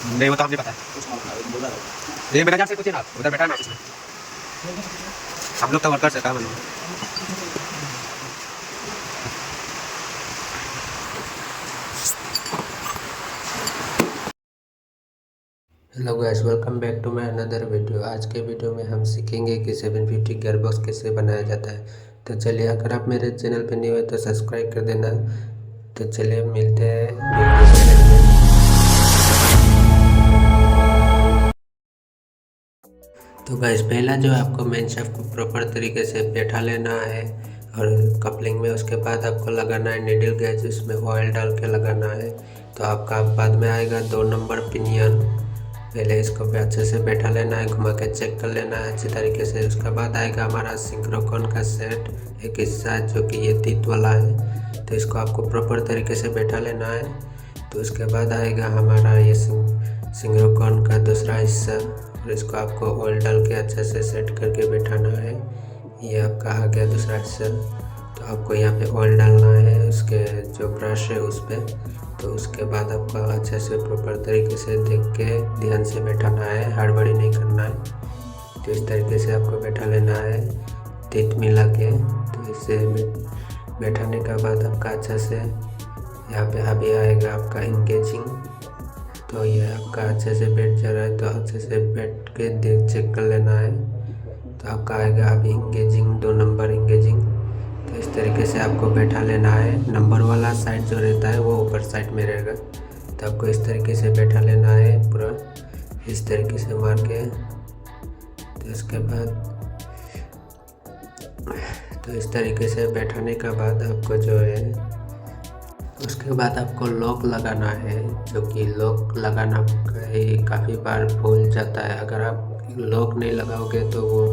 नहीं वो तो हमने पता है। ये मैनेजर से पूछिए ना, उधर बैठा है ना ऑफिस में। हम लोग तो वर्कर्स है, काम है। Hello guys, welcome back to my another video. आज के वीडियो में हम सीखेंगे कि 750 गियरबॉक्स कैसे बनाया जाता है। तो चलिए, अगर आप मेरे चैनल पर न्यू है तो सब्सक्राइब कर देना। तो चलिए मिलते हैं वीडियो सेशन में। तो गाइस, पहला जो आपको मेन शाफ्ट को प्रॉपर तरीके से बैठा लेना है और कपलिंग में। उसके बाद आपको लगाना है नीडल गेज, उसमें ऑयल डाल के लगाना है। तो आपका बाद में आएगा 2 नंबर पिनियन। पहले इसको भी अच्छे से बैठा लेना है, घुमा के चेक कर लेना है अच्छी तरीके से। उसके बाद आएगा हमारा सिंक्रोकॉन का सेट, एक हिस्सा जो कि ये तीत वाला है। तो इसको आपको प्रॉपर तरीके से बैठा लेना है। तो उसके बाद आएगा हमारा ये सिंक्रोकॉन का दूसरा हिस्सा, और इसको आपको ऑयल डाल के अच्छे से सेट करके बैठाना है। ये आपका आ गया दूसरा हिस्सा। तो आपको यहाँ पे ऑयल डालना है उसके जो ब्रश है उस पर। तो उसके बाद आपको अच्छे से प्रॉपर तरीके से देख के ध्यान से बैठाना है, हड़बड़ी नहीं करना है। तो इस तरीके से आपको बैठा लेना है तीत मिला के। तो इससे बैठाने के बाद आपका अच्छा से यहाँ पे अभी आएगा आपका इंगेजिंग। तो ये आपका अच्छे से बैठ जा रहा है, तो अच्छे से बैठ के देख चेक कर लेना है। तो आपका आएगा अभी इंगेजिंग, 2 नंबर इंगेजिंग। तो इस तरीके से आपको बैठा लेना है। नंबर वाला साइड जो रहता है वो ऊपर साइड में रहेगा। तो आपको इस तरीके से बैठा लेना है पूरा, इस तरीके से मार के। तो इसके बाद इस तरीके से बैठाने के बाद आपको जो है, उसके बाद आपको लॉक लगाना है। जो कि लॉक लगाना काफ़ी बार भूल जाता है। अगर आप लॉक नहीं लगाओगे तो वो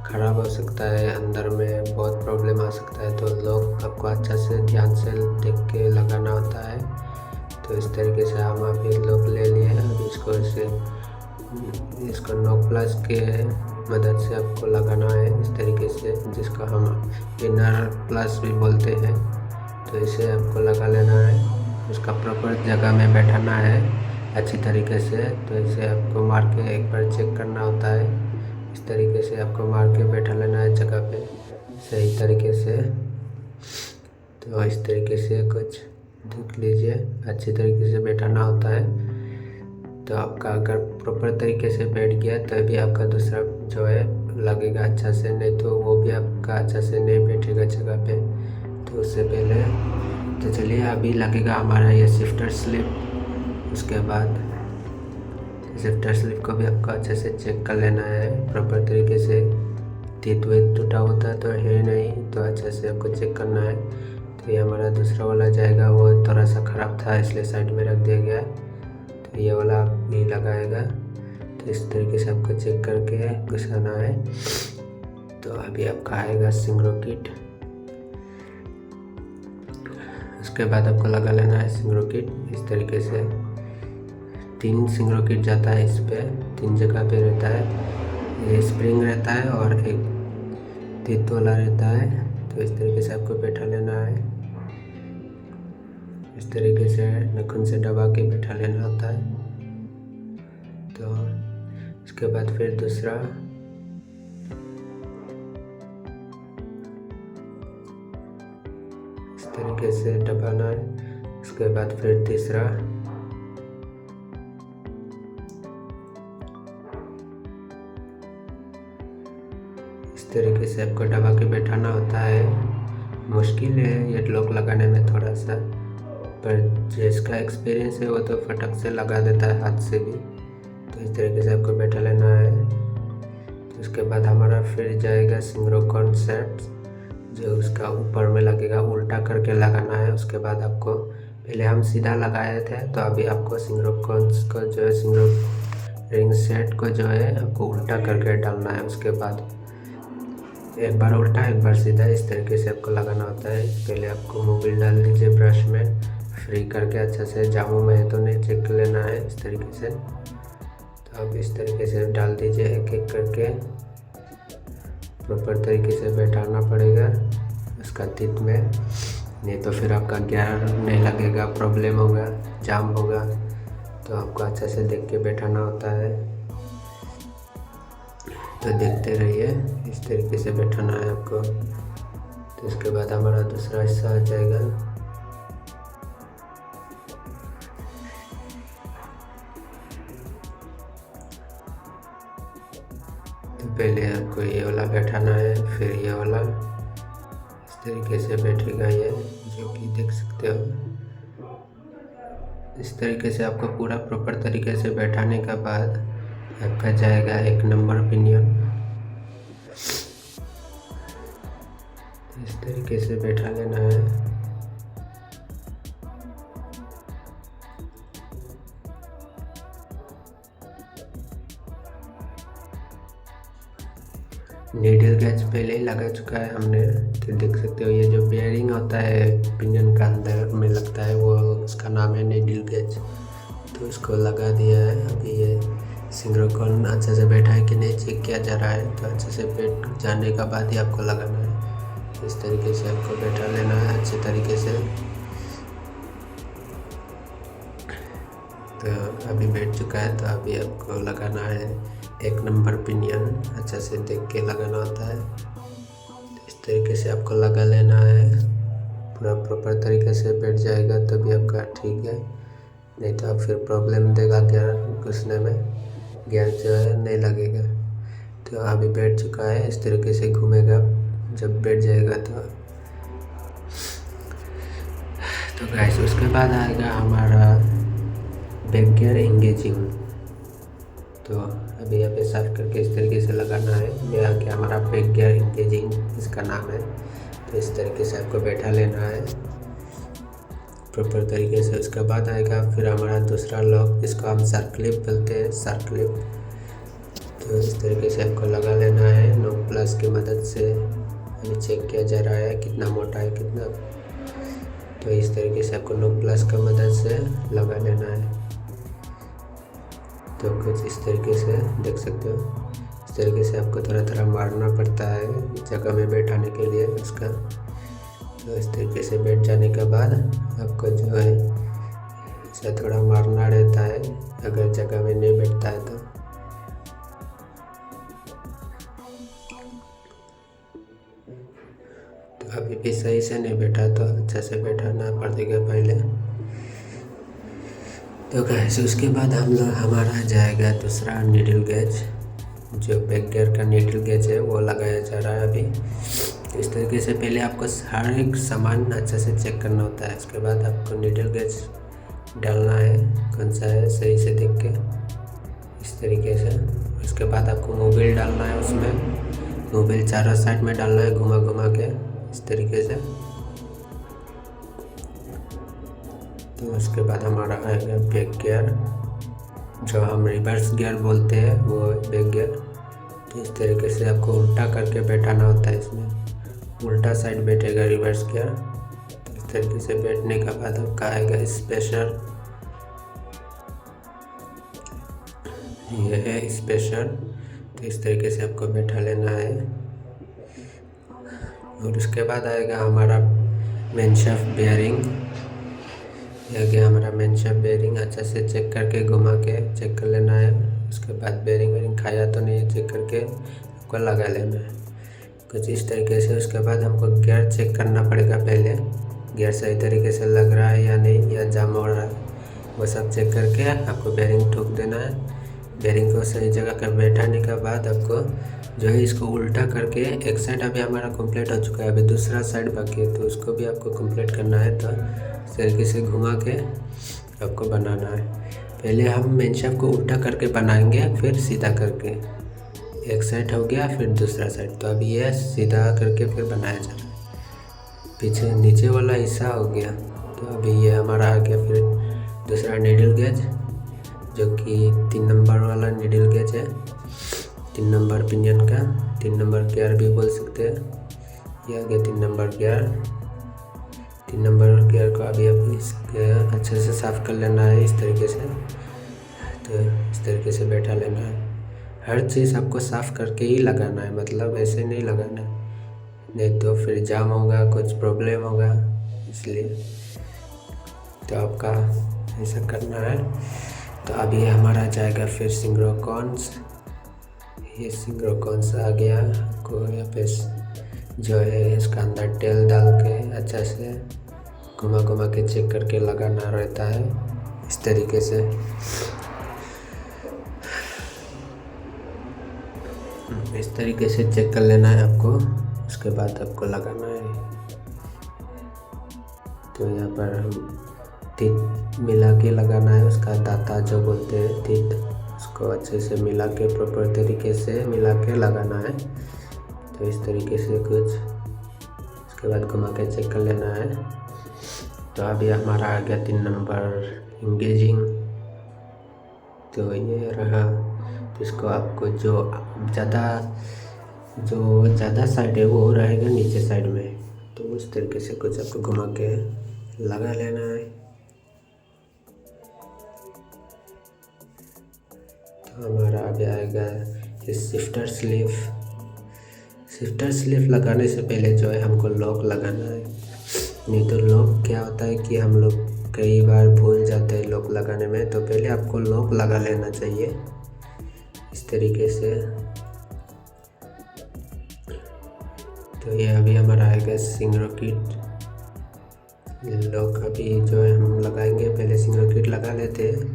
ख़राब हो सकता है, अंदर में बहुत प्रॉब्लम आ सकता है। तो लॉक आपको अच्छा से ध्यान से देख के लगाना होता है। तो इस तरीके से हम अभी लॉक ले लिए हैं। अब इसको नॉक प्लस के मदद से आपको लगाना है इस तरीके से, जिसको हम इनर प्लस भी बोलते हैं। तो इसे आपको लगा लेना है, उसका प्रॉपर जगह में बैठाना है अच्छी तरीके से। तो इसे आपको मार के एक बार चेक करना होता है। इस तरीके से आपको मार के बैठा लेना है जगह पे सही तरीके से। तो इस तरीके से कुछ देख लीजिए, अच्छी तरीके से बैठाना होता है। तो आपका अगर प्रॉपर तरीके से बैठ गया तभी आपका दूसरा जो है लगेगा अच्छा से, नहीं तो वो भी आपका अच्छा से नहीं बैठेगा जगह पे। तो उससे पहले तो चलिए अभी लगेगा हमारा ये शिफ्टर स्लिप। उसके बाद शिफ्टर स्लिप को भी आपको अच्छे से चेक कर लेना है प्रॉपर तरीके से। तीत वीत टूटा होता तो है नहीं, तो अच्छे से आपको चेक करना है। तो ये हमारा दूसरा वाला जाएगा, वो थोड़ा सा ख़राब था इसलिए साइड में रख दिया गया। तो ये वाला भी लगाएगा। तो इस तरीके से आपको चेक करके घुसाना है। तो अभी आपका आएगा सिंग्रो किट। उसके बाद आपको लगा लेना है सिंग्रो किट इस तरीके से। 3 सिंग्रो किट जाता है इस पे, 3 जगह पे रहता है। ये स्प्रिंग रहता है और एक तीत वाला रहता है। तो इस तरीके से आपको बैठा लेना है, इस तरीके से नाखून से दबा के बैठा लेना होता है। तो उसके बाद फिर दूसरा, इस तरीके से दबाना है। उसके बाद फिर तीसरा, इस तरीके से आपको दबा के बैठाना होता है। मुश्किल है ये लॉक लगाने में थोड़ा सा, पर जिसका एक्सपीरियंस है वो तो फटक से लगा देता है हाथ से भी। तो इस तरीके से आपको बैठा लेना है। तो उसके बाद हमारा फिर जाएगा सिंक्रोकॉन सेट, जो उसका ऊपर में लगेगा, उल्टा करके लगाना है। उसके बाद आपको पहले हम सीधा लगाए थे, तो अभी आपको सिंक्रोकॉन को जो है सिंक्रो रिंग सेट को जो है आपको उल्टा करके डालना है। उसके बाद एक बार उल्टा एक बार सीधा, इस तरीके से आपको लगाना होता है। पहले आपको मोबिल डाल दीजिए ब्रश में, फ्री करके अच्छा से, जामू में तो नहीं, चेक कर लेना है इस तरीके से। तो आप इस तरीके से डाल दीजिए एक एक करके, प्रॉपर तरीके से बैठाना पड़ेगा उसका तीत में, नहीं तो फिर आपका गियर नहीं लगेगा, प्रॉब्लम होगा, जाम होगा। तो आपको अच्छे से देख के बैठाना होता है। तो देखते रहिए, इस तरीके से बैठाना है आपको। तो इसके बाद हमारा दूसरा हिस्सा आ जाएगा। तो पहले आपको ये वाला बैठाना है, फिर ये वाला। इस तरीके से बैठेगा ये, जो कि देख सकते हो। इस तरीके से आपको पूरा प्रॉपर तरीके से बैठाने के बाद आपका जाएगा 1 नंबर पिनियन। इस तरीके से बैठा लेना है। नीडल गैज पहले ही लगा चुका है हमने। तो देख सकते हो, ये जो बेयरिंग होता है पिनियन का अंदर में लगता है, वो उसका नाम है नीडल गैज। तो इसको लगा दिया है। अभी ये सिंक्रोकॉन अच्छे से बैठा है कि नहीं चेक किया जा रहा है। तो अच्छे से बैठ जाने के बाद ही आपको लगाना है। इस तरीके से आपको बैठा लेना है अच्छे तरीके से। तो अभी बैठ चुका है, तो अभी आपको लगाना है 1 नंबर पिनियन। अच्छा से देख के लगाना होता है। इस तरीके से आपको लगा लेना है। पूरा प्रॉपर तरीके से बैठ जाएगा तभी आपका ठीक है, नहीं तो आप फिर प्रॉब्लम देगा गियर घुसने में, गियर जो है नहीं लगेगा। तो अभी बैठ चुका है। इस तरीके से घूमेगा जब बैठ जाएगा तो गाइस उसके बाद आएगा हमारा बैक गियर इंगेजिंग। तो अभी यहाँ पे साफ करके इस तरीके से लगाना है। ये आ गया हमारा बैक गियर इंगेजिंग, इसका नाम है। तो इस तरीके से आपको बैठा लेना है प्रॉपर तरीके से। उसके बाद आएगा फिर हमारा दूसरा लॉक, इसको हम सर्कलिप बोलते हैं, सर्कलिप। तो इस तरीके से आपको लगा लेना है नोक प्लस की मदद से। अभी चेक किया जा रहा है कितना मोटा है कितना। तो इस तरीके से आपको नोक प्लस की मदद से लगा लेना है। तो कुछ इस तरीके से देख सकते हो। इस तरीके से आपको थोड़ा मारना पड़ता है जगह में बैठाने के लिए उसका। तो इस तरीके से बैठ जाने के बाद आपको जो है इसे थोड़ा मारना रहता है अगर जगह में नहीं बैठता है तो। अभी भी सही से नहीं बैठा तो अच्छे से बैठाना पड़ेगा पहले। तो गाइस उसके बाद हमारा जाएगा दूसरा नीडल गेज, जो बैक गियर का नीडल गेज है वो लगाया जा रहा है अभी। तो इस तरीके से पहले आपको हर एक सामान अच्छे से चेक करना होता है। उसके बाद आपको नीडल गेज डालना है कौन सा है सही से देख के इस तरीके से। उसके बाद आपको मोबिल डालना है, उसमें मोबिल चारों साइड में डालना है घुमा घुमा के इस तरीके से। तो उसके बाद हमारा आएगा बैक गियर, जो हम रिवर्स गियर बोलते हैं वो बैक गियर। तो इस तरीके से आपको उल्टा करके बैठाना होता है, इसमें उल्टा साइड बैठेगा रिवर्स गियर। तो इस तरीके से बैठने के बाद आपका आएगा स्पेशर, ये है स्पेशर। तो इस तरीके से आपको बैठा लेना है। और उसके बाद आएगा हमारा मेन शाफ्ट बेयरिंग। यह गया हमारा मेन शाफ्ट बेयरिंग, अच्छा से चेक करके घुमा के चेक कर लेना है। उसके बाद बेयरिंग वेयरिंग खाया तो नहीं चेक करके आपको लगा लेना है कुछ इस तरीके से। उसके बाद हमको गियर चेक करना पड़ेगा पहले, गियर सही तरीके से लग रहा है या नहीं, या जाम हो रहा है, वो सब चेक करके आपको बेयरिंग ठोक देना है। बेयरिंग को सही जगह पर बैठाने के बाद आपको जो है इसको उल्टा करके, एक साइड अभी हमारा कंप्लीट हो चुका है, अभी दूसरा साइड बाकी है, तो उसको भी आपको कंप्लीट करना है। तो इस तरीके से घुमा के आपको बनाना है। पहले हम मेन शाफ्ट को उल्टा करके बनाएंगे, फिर सीधा करके। एक साइड हो गया फिर दूसरा साइड। तो अभी ये सीधा करके फिर बनाया जा रहा है। पीछे नीचे वाला हिस्सा हो गया। तो अभी ये हमारा आ गया फिर दूसरा नीडल गेज, जो कि 3 नंबर वाला नीडल गेज है, 3 नंबर पिनियन का, 3 नंबर गियर भी बोल सकते हैं। ये आ गया 3 नंबर गियर। 3 नंबर गियर को अभी इसके अच्छे से साफ़ कर लेना है इस तरीके से। तो इस तरीके से बैठा लेना है। हर चीज़ आपको साफ़ करके ही लगाना है, मतलब ऐसे नहीं लगाना है, नहीं तो फिर जाम होगा, कुछ प्रॉब्लम होगा, इसलिए तो आपका ऐसा करना है। तो अभी हमारा जाएगा फिर सिंक्रोकॉन्स। ये सिंक्रोकॉन्स आ गया। आपको यहाँ पे जो है इसका अंदर तेल डाल के अच्छा से घुमा घुमा के चेक करके लगाना रहता है इस तरीके से। इस तरीके से चेक कर लेना है आपको, उसके बाद आपको लगाना है। तो यहाँ पर हम तीत मिला के लगाना है, उसका दाता जो बोलते हैं तीत, उसको अच्छे से मिला के प्रॉपर तरीके से मिला के लगाना है। तो इस तरीके से कुछ, उसके बाद घुमा के चेक कर लेना है। तो अभी हमारा आ गया 3 नंबर इंगेजिंग। तो ये रहा। तो इसको आपको जो ज़्यादा साइड है वो रहेगा नीचे साइड में, तो उस तरीके से कुछ आपको घुमा के लगा लेना है। तो हमारा अभी आएगा ये शिफ्टर स्लीव लगाने से पहले जो है हमको लॉक लगाना है। नहीं तो लॉक क्या होता है कि हम लोग कई बार भूल जाते हैं लॉक लगाने में, तो पहले आपको लॉक लगा लेना चाहिए इस तरीके से। तो ये अभी हमारा आएगा सिंगरो किट लॉक। अभी जो है हम लगाएंगे, पहले सिंगरो किट लगा लेते हैं।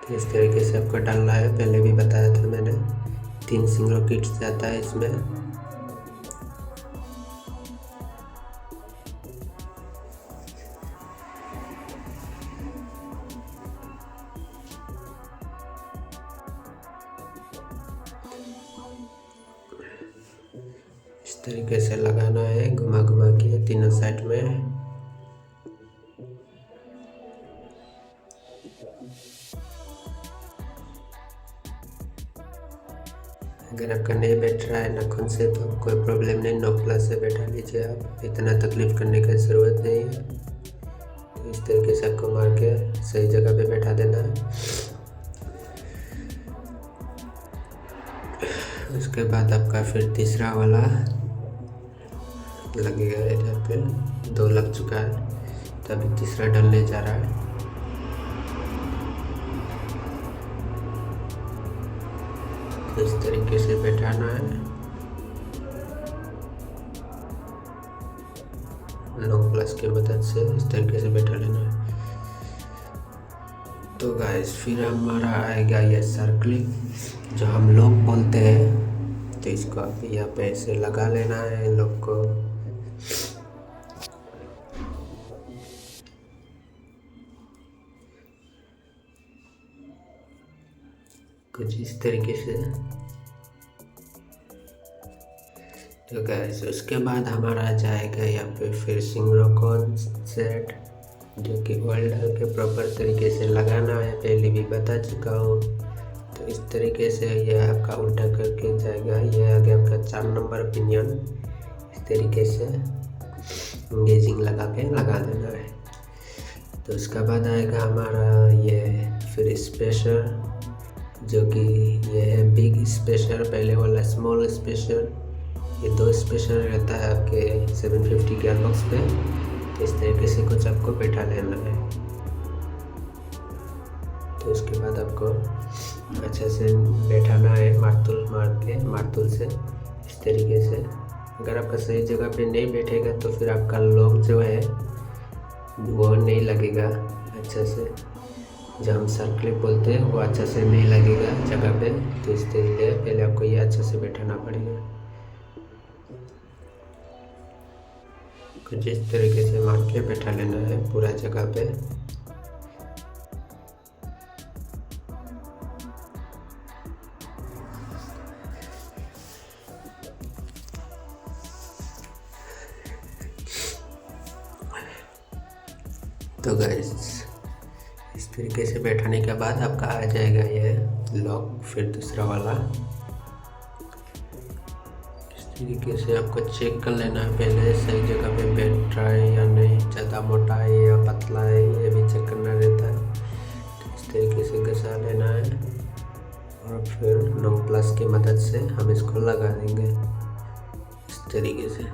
तो इस तरीके से आपको डालना है, पहले भी बताया था मैंने। 3 सिंगरो किट्स जाता है इसमें। इस तरीके से लगाना है घुमा घुमा के तीनों साइड में। अगर आपका नहीं बैठ रहा है नाखून से तो कोई प्रॉब्लम नहीं, नॉक प्लस से बैठा लीजिए आप, इतना तकलीफ करने की ज़रूरत नहीं है। तो इस तरीके से आपको मार के सही जगह पे बैठा देना है। उसके बाद आपका फिर तीसरा वाला लगेगा। इधर पे 2 लग चुका है, तो अभी तीसरा डलने जा रहा है। इस तरीके से बैठाना है, लॉक प्लस की मदद से इस तरीके से बैठा लेना है। तो गाइस फिर हमारा आएगा ये सर्कलिंग जो हम लॉक बोलते हैं। तो इसको आप यहाँ पे ऐसे लगा लेना है लॉक को। कुछ इस तरीके से। तो गाइस उसके बाद हमारा जाएगा यहाँ पे फिर सिंक्रोकॉन सेट, जो कि ऑयल डाल के प्रॉपर तरीके से लगाना है, पहले भी बता चुका हूँ। तो इस तरीके से ये आपका उल्टा करके जाएगा। ये आ गया आपका 4 नंबर पिनियन। इस तरीके से इंगेजिंग लगा के लगा देना है। तो उसके बाद आएगा हमारा ये फिर स्पेशर, जो कि ये है बिग स्पेशर, पहले वाला स्मॉल स्पेशर। ये 2 स्पेशर रहता है आपके 750 गियर बॉक्स पे। तो इस तरीके से कुछ आपको बैठा लेना है। तो उसके बाद आपको अच्छे से बैठाना है मार्तुल से इस तरीके से। अगर आपका सही जगह पे नहीं बैठेगा तो फिर आपका लॉक जो है वो नहीं लगेगा अच्छा से, जो हम सर्कलिप बोलते हैं वो अच्छा से नहीं लगेगा जगह पे। तो इस तरीके पहले आपको ये अच्छा से बैठाना पड़ेगा। कुछ इस तरीके से मार के बैठा लेना है पूरा जगह पे। तो गाइस इस तरीके से बैठाने के बाद आपका आ जाएगा ये लॉक, फिर दूसरा वाला। इस तरीके से आपको चेक कर लेना है पहले सही जगह पे बैठ रहा है या नहीं, ज़्यादा मोटा है या पतला है, ये भी चेक करना रहता है। तो इस तरीके से घसा लेना है और फिर नो प्लस की मदद से हम इसको लगा देंगे इस तरीके से।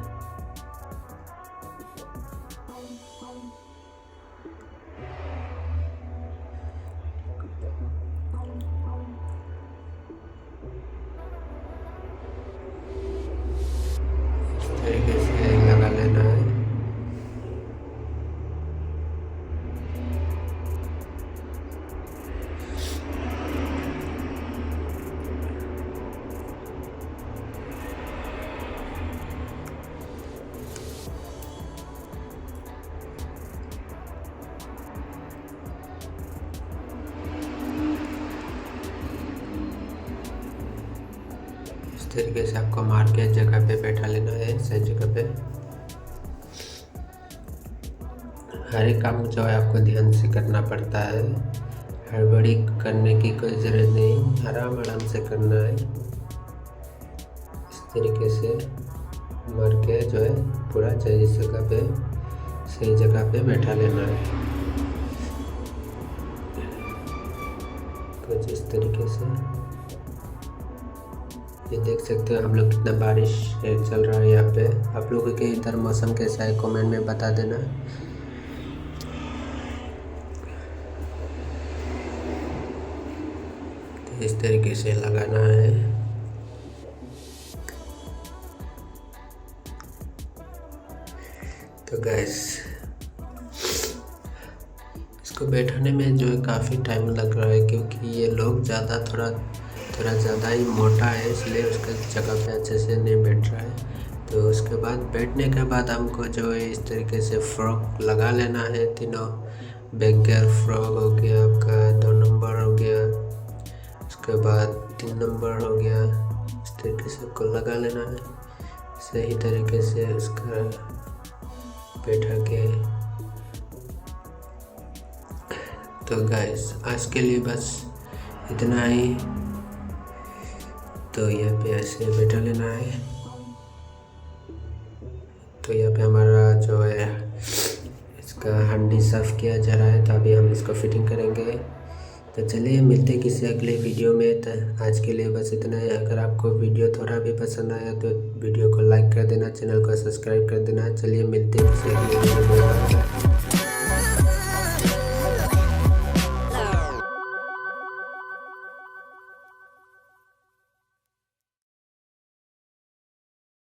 तरीके से आपको मार के जगह पे बैठा लेना है, सही जगह पे। हर एक काम जो है आपको ध्यान से करना पड़ता है, हड़बड़ी करने की कोई ज़रूरत नहीं, आराम आराम से करना है। इस तरीके से मार के जो है पूरा सही जगह पे बैठा लेना है। कुछ इस तरीके से ये देख सकते हो हम लोग कितना बारिश चल रहा है यहाँ पे। आप लोगों के इधर मौसम कैसा है कमेंट में बता देना। तो इस तरीके से लगाना है। तो गैस इसको बैठाने में जो है काफ़ी टाइम लग रहा है, क्योंकि ये लोग थोड़ा ज़्यादा ही मोटा है, इसलिए उसका जगह पे अच्छे से नहीं बैठ रहा है। तो उसके बाद बैठने के बाद हमको जो है इस तरीके से फ्रॉक लगा लेना है। तीनों बैगर फ्रॉक हो गया, आपका 2 नंबर हो गया, उसके बाद 3 नंबर हो गया। इस तरीके से आपको लगा लेना है, सही तरीके से उसका बैठा के। तो गाइस आज के लिए बस इतना ही। तो यहाँ पे ऐसे बैठा लेना है। तो यहाँ पे हमारा जो है इसका हंडी साफ़ किया जा रहा है, तो अभी हम इसको फिटिंग करेंगे। तो चलिए मिलते किसी अगले वीडियो में। तो आज के लिए बस इतना ही। अगर आपको वीडियो थोड़ा भी पसंद आया तो वीडियो को लाइक कर देना, चैनल को सब्सक्राइब कर देना। चलिए मिलते किसी अगले वीडियो में।